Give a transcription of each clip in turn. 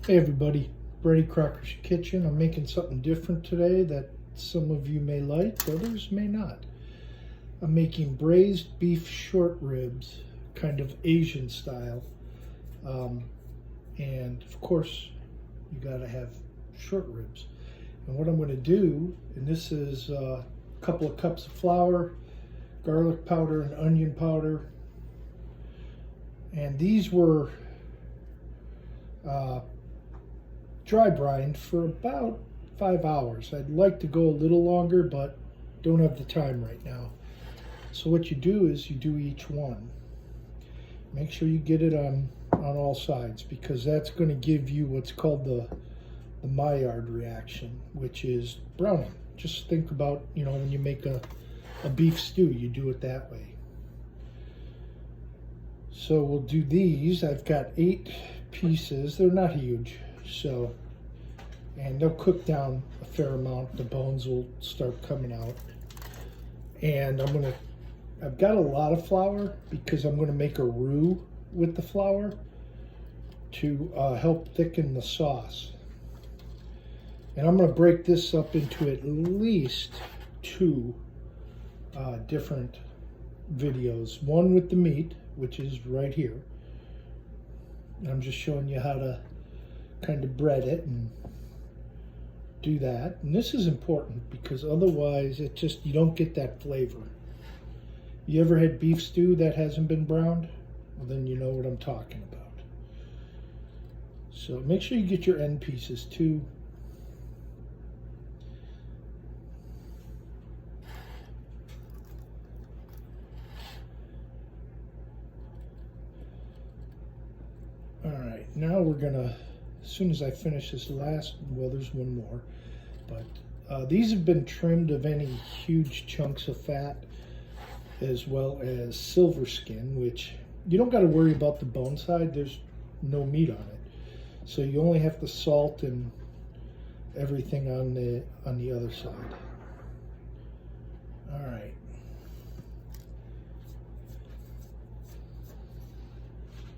Hey everybody, Brady Crocker's Kitchen. I'm making something different today that some of you may like, others may not. I'm making braised beef short ribs, kind of Asian style. And of course, you gotta have short ribs. And what I'm gonna do, and this is a couple of cups of flour, garlic powder and onion powder. And these were dry brined for about 5 hours. I'd like to go a little longer, but don't have the time right now. So what you do is you do each one. Make sure you get it on all sides, because that's going to give you what's called the Maillard reaction, which is browning. Just think about, when you make a beef stew, you do it that way. So we'll do these. I've got 8 pieces. They're not huge, and they'll cook down a fair amount. The bones will start coming out. And I've got a lot of flour because I'm gonna make a roux with the flour to help thicken the sauce. And I'm gonna break this up into at least 2 different videos. One with the meat, which is right here. And I'm just showing you how to kind of bread it and do that. And this is important because otherwise you don't get that flavor. You ever had beef stew that hasn't been browned? Well, then you know what I'm talking about. So make sure you get your end pieces too. All right, now we're gonna, as soon as I finish this last, well, there's one more, but these have been trimmed of any huge chunks of fat, as well as silver skin, which you don't got to worry about the bone side. There's no meat on it, so you only have to salt and everything on the other side. All right.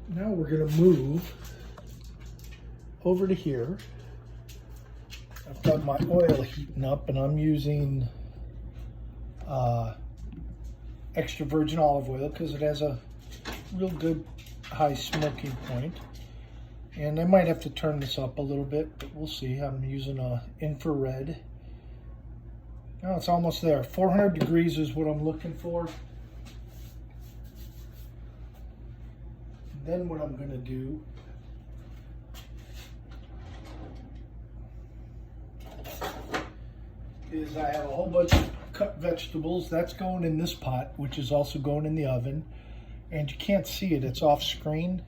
Now we're going to move over to here. I've got my oil heating up, and I'm using extra virgin olive oil because it has a real good high smoking point. And I might have to turn this up a little bit, but we'll see. I'm using a infrared. Now it's almost there. 400 degrees is what I'm looking for. Then what I'm going to do is I have a whole bunch of cut vegetables. That's going in this pot, which is also going in the oven. And you can't see it, it's off screen,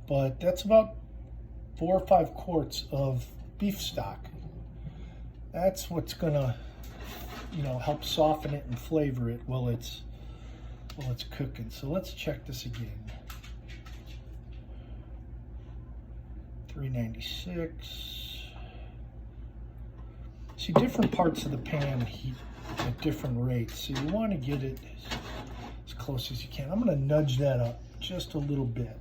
but that's about 4 or 5 quarts of beef stock. That's what's going to, help soften it and flavor it while it's cooking. So let's check this again. 396. See, different parts of the pan heat at different rates, so you want to get it as close as you can. I'm going to nudge that up just a little bit.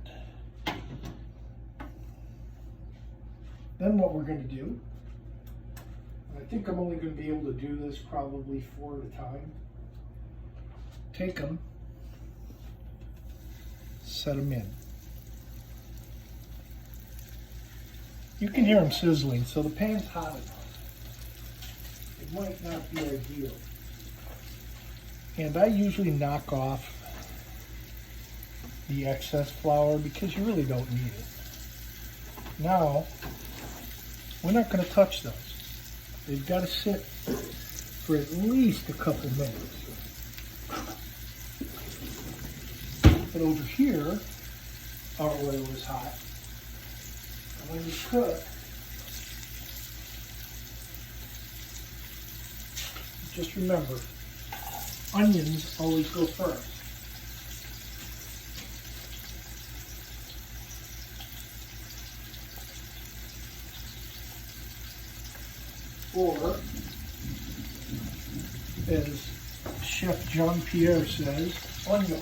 Then what we're going to do, I think I'm only going to be able to do this probably 4 at a time. Take them, set them in. You can hear them sizzling, so the pan's hot enough. It might not be ideal. And I usually knock off the excess flour because you really don't need it. Now, we're not going to touch those. They've got to sit for at least a couple minutes. But over here, our oil is hot. When you cook, just remember, onions always go first. Or, as Chef Jean-Pierre says, onion.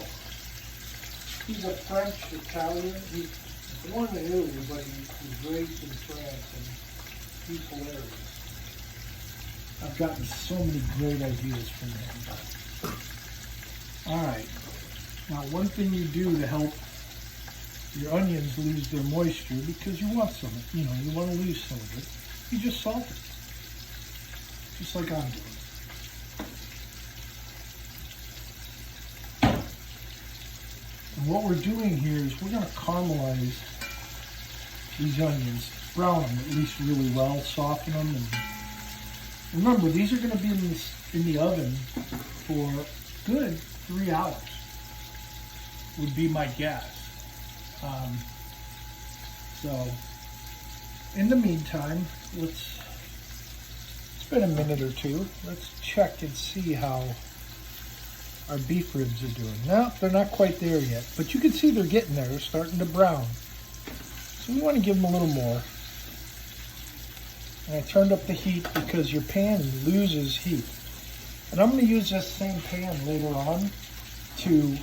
He's a French Italian. He born in Italy, but he was raised in France, and he's hilarious. I've gotten so many great ideas from him. All right. Now, one thing you do to help your onions lose their moisture, because you want some, you want to lose some of it, you just salt it. Just like I'm doing. And what we're doing here is we're going to caramelize these onions, brown them at least really well, soften them, and remember these are going to be in the oven for good 3 hours. Would be my guess. So in the meantime, let's spend a minute or two. Let's check and see how our beef ribs are doing. No, they're not quite there yet, but you can see they're getting there. They're starting to brown. So we want to give them a little more. And I turned up the heat because your pan loses heat. And I'm going to use this same pan later on to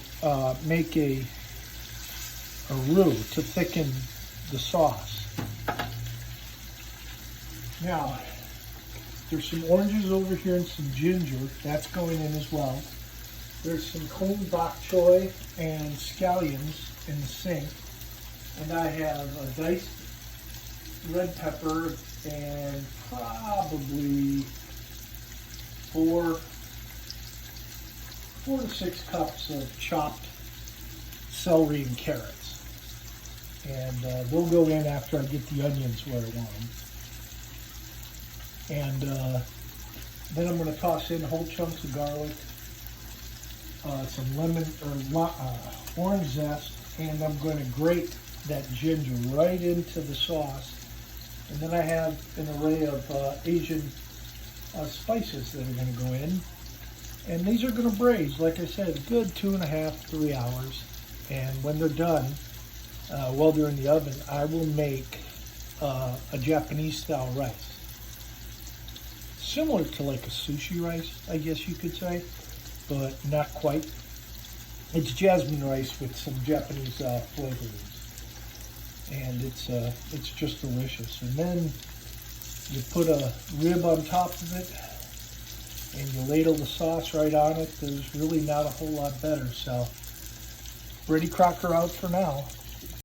make a roux to thicken the sauce. Now, there's some oranges over here and some ginger. That's going in as well. There's some clean bok choy and scallions in the sink. And I have a diced red pepper and probably 4 to 6 cups of chopped celery and carrots. And they'll go in after I get the onions where I want them. And then I'm going to toss in whole chunks of garlic, some lemon or orange zest, and I'm going to grate that ginger right into the sauce. And then I have an array of Asian spices that are going to go in. And these are going to braise, like I said, a good 2.5 to 3 hours. And when they're done, while they're in the oven, I will make a Japanese style rice. Similar to like a sushi rice, I guess you could say, but not quite. It's jasmine rice with some Japanese flavorings. And it's just delicious. And then you put a rib on top of it, and you ladle the sauce right on it. There's really not a whole lot better. So, Brady Crocker out for now.